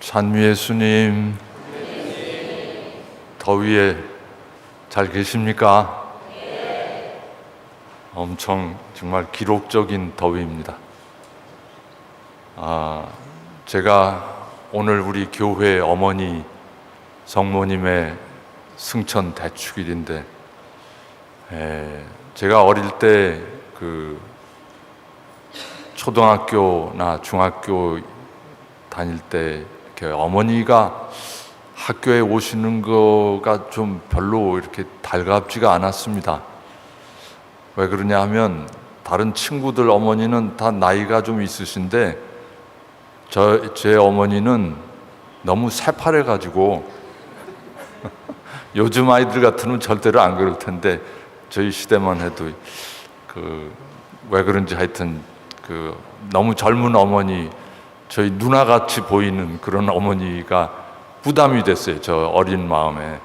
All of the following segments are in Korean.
찬미 예수님, 더위에 잘 계십니까? 엄청 정말 기록적인 더위입니다. 제가 오늘 우리 교회 어머니 성모님의 승천 대축일인데, 제가 어릴 때 초등학교나 중학교 다닐 때 이렇게 어머니가 학교에 오시는 거가 좀 별로 이렇게 달갑지가 않았습니다. 왜 그러냐 하면 다른 친구들 어머니는 다 나이가 좀 있으신데 제 어머니는 너무 새파래가지고 요즘 아이들 같으면 절대로 안 그럴 텐데 저희 시대만 해도 왜 그런지 하여튼 너무 젊은 어머니, 저희 누나같이 보이는 그런 어머니가 부담이 됐어요, 저 어린 마음에.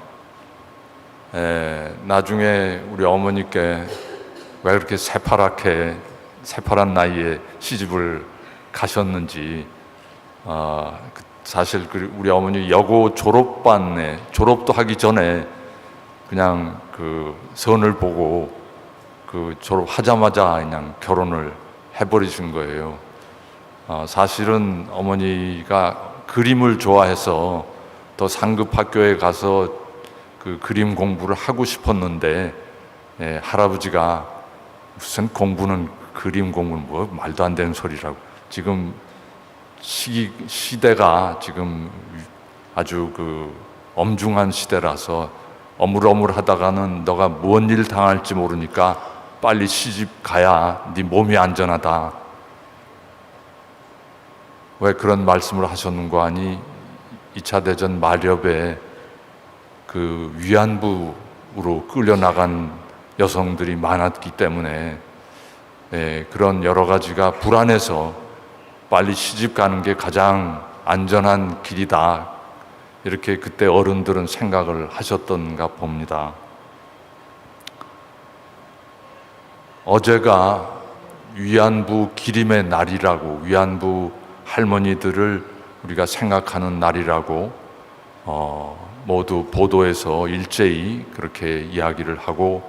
나중에 우리 어머니께 왜 그렇게 새파란 나이에 시집을 가셨는지, 사실 우리 어머니 여고 졸업도 하기 전에 그냥 선을 보고 졸업하자마자 그냥 결혼을 해버리신 거예요. 사실은 어머니가 그림을 좋아해서 더 상급 학교에 가서 그림 공부를 하고 싶었는데, 할아버지가 무슨 그림 공부는 뭐 말도 안 되는 소리라고, 지금 시대가 지금 아주 엄중한 시대라서 어물어물하다가는 너가 뭔 일 당할지 모르니까 빨리 시집 가야 네 몸이 안전하다. 왜 그런 말씀을 하셨는가 하니 2차 대전 마렵에 위안부로 끌려나간 여성들이 많았기 때문에 그런 여러 가지가 불안해서 빨리 시집 가는 게 가장 안전한 길이다, 이렇게 그때 어른들은 생각을 하셨던가 봅니다. 어제가 위안부 기림의 날이라고, 위안부 할머니들을 우리가 생각하는 날이라고 모두 보도에서 일제히 그렇게 이야기를 하고,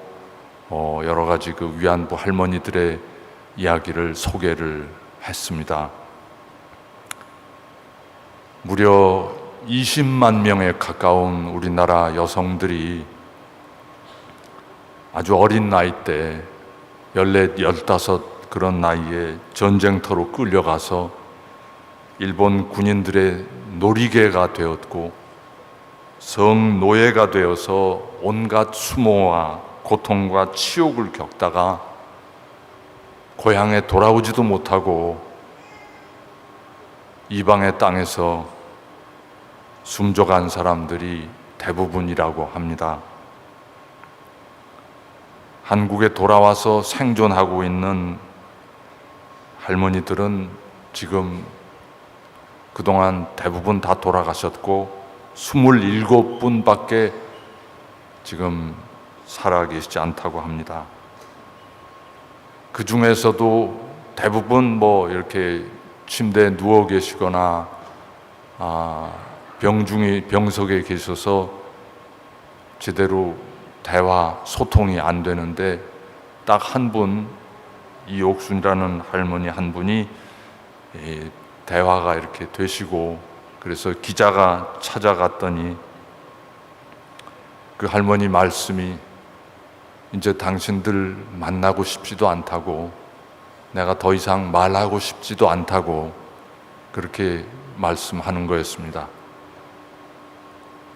여러 가지 위안부 할머니들의 이야기를 소개를 했습니다. 무려 20만 명에 가까운 우리나라 여성들이 아주 어린 나이 때 14, 15 그런 나이에 전쟁터로 끌려가서 일본 군인들의 놀이개가 되었고 성노예가 되어서 온갖 수모와 고통과 치욕을 겪다가 고향에 돌아오지도 못하고 이방의 땅에서 숨져간 사람들이 대부분이라고 합니다. 한국에 돌아와서 생존하고 있는 할머니들은 지금 그동안 대부분 다 돌아가셨고 27분밖에 지금 살아계시지 않다고 합니다. 그 중에서도 대부분 이렇게 침대에 누워 계시거나 병석에 계셔서 제대로 소통이 안 되는데, 딱 한 분, 이옥순이라는 할머니 한 분이 대화가 이렇게 되시고, 그래서 기자가 찾아갔더니 그 할머니 말씀이 이제 당신들 만나고 싶지도 않다고, 내가 더 이상 말하고 싶지도 않다고 그렇게 말씀하는 거였습니다.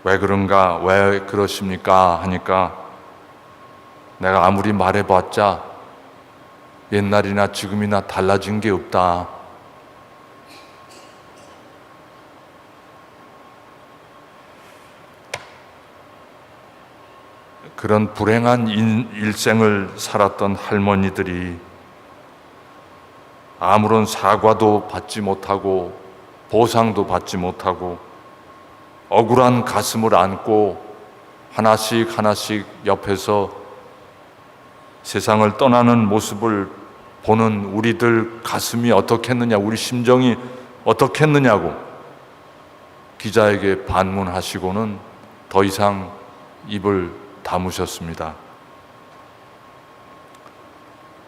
왜 그런가, 왜 그러십니까 하니까, 내가 아무리 말해봤자 옛날이나 지금이나 달라진 게 없다. 그런 불행한 일생을 살았던 할머니들이 아무런 사과도 받지 못하고 보상도 받지 못하고 억울한 가슴을 안고 하나씩 옆에서 세상을 떠나는 모습을 보는 우리들 가슴이 어떻겠느냐, 우리 심정이 어떻겠느냐고 기자에게 반문하시고는 더 이상 입을 다무셨습니다.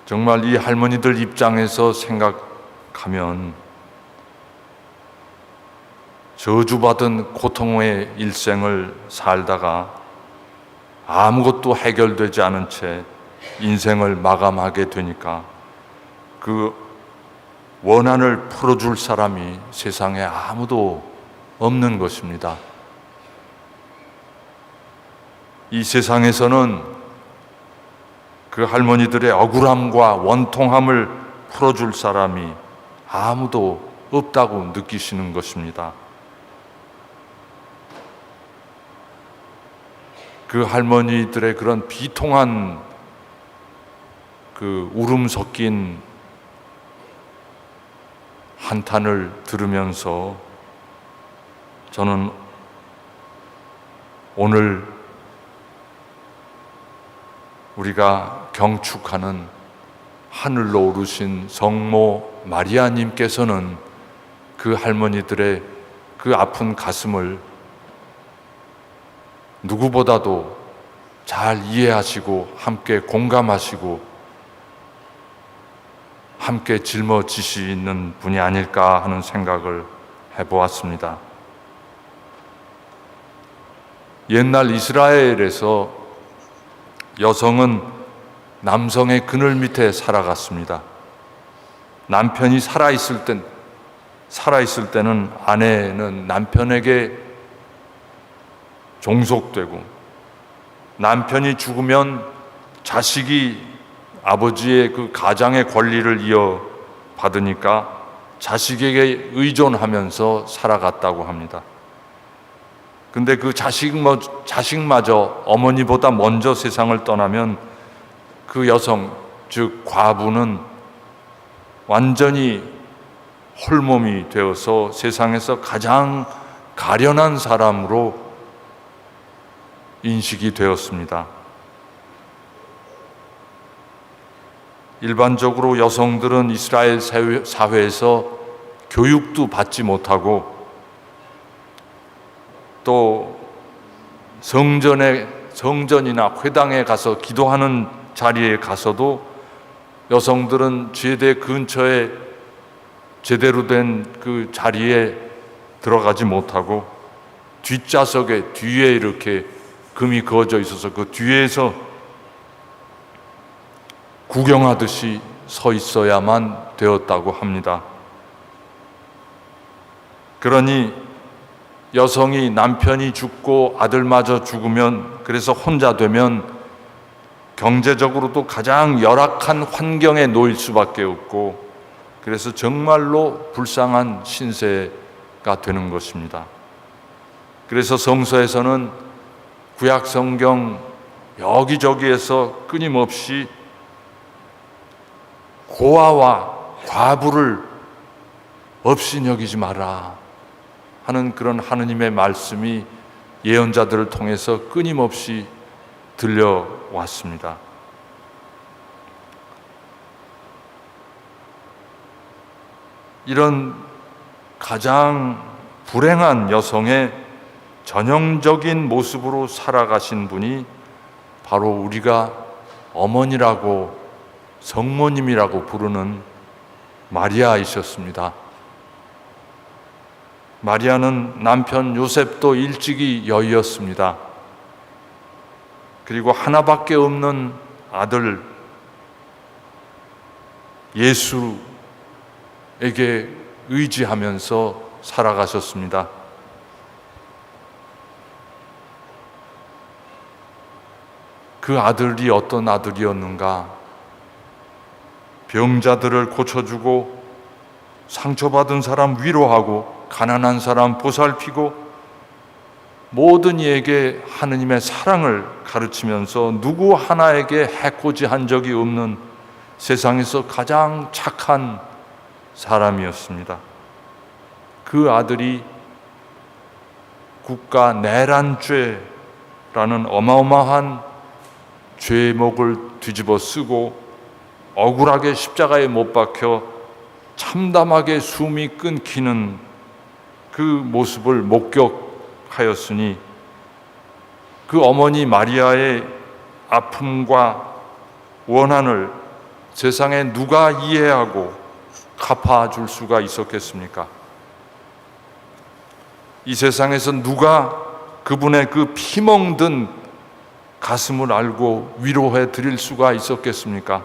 정말 이 할머니들 입장에서 생각하면 저주받은 고통의 일생을 살다가 아무것도 해결되지 않은 채 인생을 마감하게 되니까 그 원한을 풀어줄 사람이 세상에 아무도 없는 것입니다. 이 세상에서는 그 할머니들의 억울함과 원통함을 풀어줄 사람이 아무도 없다고 느끼시는 것입니다. 그 할머니들의 그런 비통한 그 울음 섞인 한탄을 들으면서 저는 오늘 우리가 경축하는 하늘로 오르신 성모 마리아님께서는 그 할머니들의 그 아픈 가슴을 누구보다도 잘 이해하시고 함께 공감하시고 함께 짊어지시는 분이 아닐까 하는 생각을 해보았습니다. 옛날 이스라엘에서 여성은 남성의 그늘 밑에 살아갔습니다. 남편이 살아있을 때는 아내는 남편에게 종속되고, 남편이 죽으면 자식이 아버지의 그 가장의 권리를 이어받으니까 자식에게 의존하면서 살아갔다고 합니다. 근데 그 자식마저 어머니보다 먼저 세상을 떠나면 그 여성, 즉 과부는 완전히 홀몸이 되어서 세상에서 가장 가련한 사람으로 인식이 되었습니다. 일반적으로 여성들은 이스라엘 사회에서 교육도 받지 못하고 또 성전이나 회당에 가서 기도하는 자리에 가서도 여성들은 제대 근처에 제대로 된 그 자리에 들어가지 못하고 뒷좌석에 뒤에 이렇게 금이 그어져 있어서 그 뒤에서 구경하듯이 서 있어야만 되었다고 합니다. 그러니 여성이 남편이 죽고 아들마저 죽으면, 그래서 혼자 되면 경제적으로도 가장 열악한 환경에 놓일 수밖에 없고, 그래서 정말로 불쌍한 신세가 되는 것입니다. 그래서 성서에서는 구약 성경 여기저기에서 끊임없이 고아와 과부를 업신여기지 마라 하는 그런 하느님의 말씀이 예언자들을 통해서 끊임없이 들려왔습니다. 이런 가장 불행한 여성의 전형적인 모습으로 살아가신 분이 바로 우리가 어머니라고 성모님이라고 부르는 마리아이셨습니다. 마리아는 남편 요셉도 일찍이 여의었습니다. 그리고 하나밖에 없는 아들 예수에게 의지하면서 살아가셨습니다. 그 아들이 어떤 아들이었는가? 병자들을 고쳐주고 상처받은 사람 위로하고 가난한 사람 보살피고 모든 이에게 하느님의 사랑을 가르치면서 누구 하나에게 해코지한 적이 없는 세상에서 가장 착한 사람이었습니다. 그 아들이 국가 내란죄라는 어마어마한 죄목을 뒤집어 쓰고 억울하게 십자가에 못 박혀 참담하게 숨이 끊기는 그 모습을 목격하였으니 그 어머니 마리아의 아픔과 원한을 세상에 누가 이해하고 갚아줄 수가 있었겠습니까? 이 세상에서 누가 그분의 그 피멍든 가슴을 알고 위로해 드릴 수가 있었겠습니까?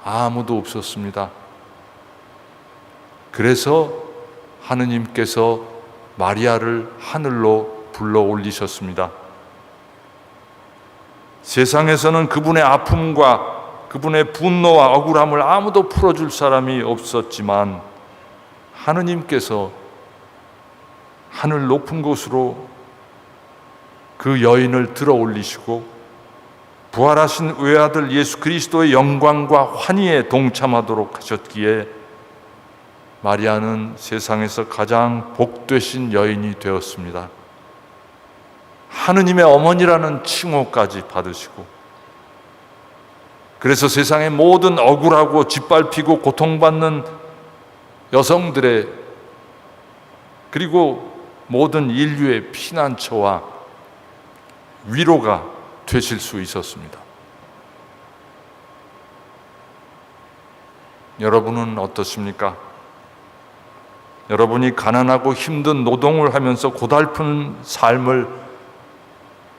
아무도 없었습니다. 그래서 하느님께서 마리아를 하늘로 불러 올리셨습니다. 세상에서는 그분의 아픔과 그분의 분노와 억울함을 아무도 풀어줄 사람이 없었지만 하느님께서 하늘 높은 곳으로 그 여인을 들어 올리시고 부활하신 외아들 예수 그리스도의 영광과 환희에 동참하도록 하셨기에 마리아는 세상에서 가장 복되신 여인이 되었습니다. 하느님의 어머니라는 칭호까지 받으시고, 그래서 세상의 모든 억울하고 짓밟히고 고통받는 여성들의, 그리고 모든 인류의 피난처와 위로가 되실 수 있었습니다. 여러분은 어떻습니까? 여러분이 가난하고 힘든 노동을 하면서 고달픈 삶을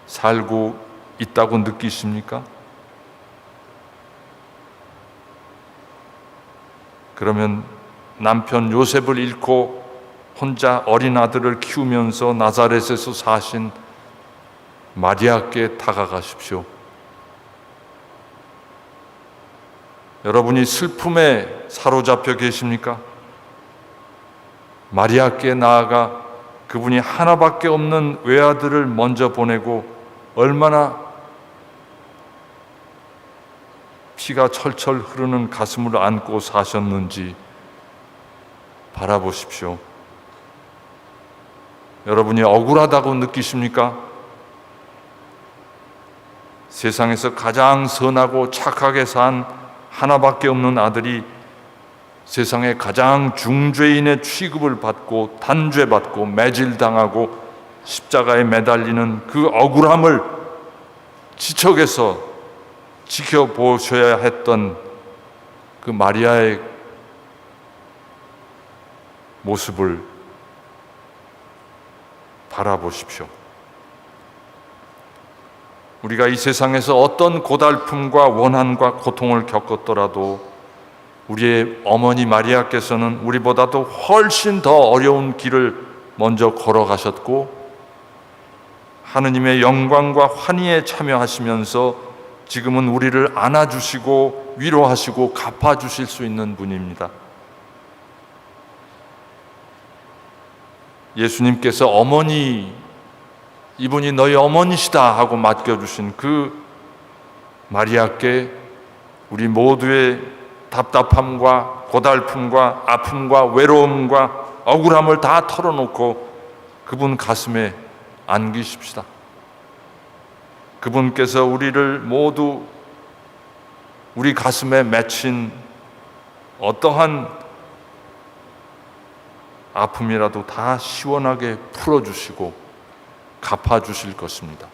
살고 있다고 느끼십니까? 그러면 남편 요셉을 잃고 혼자 어린 아들을 키우면서 나사렛에서 사신 마리아께 다가가십시오. 여러분이 슬픔에 사로잡혀 계십니까? 마리아께 나아가 그분이 하나밖에 없는 외아들을 먼저 보내고 얼마나 피가 철철 흐르는 가슴을 안고 사셨는지 바라보십시오. 여러분이 억울하다고 느끼십니까? 세상에서 가장 선하고 착하게 산 하나밖에 없는 아들이 세상의 가장 중죄인의 취급을 받고 단죄받고 매질당하고 십자가에 매달리는 그 억울함을 지척에서 지켜보셔야 했던 그 마리아의 모습을 바라보십시오. 우리가 이 세상에서 어떤 고달픔과 원한과 고통을 겪었더라도 우리의 어머니 마리아께서는 우리보다도 훨씬 더 어려운 길을 먼저 걸어가셨고 하느님의 영광과 환희에 참여하시면서 지금은 우리를 안아주시고 위로하시고 갚아주실 수 있는 분입니다. 예수님께서 어머니, 이분이 너희 어머니시다 하고 맡겨주신 그 마리아께 우리 모두의 답답함과 고달픔과 아픔과 외로움과 억울함을 다 털어놓고 그분 가슴에 안기십시다. 그분께서 우리를 모두 우리 가슴에 맺힌 어떠한 아픔이라도 다 시원하게 풀어주시고 갚아주실 것입니다.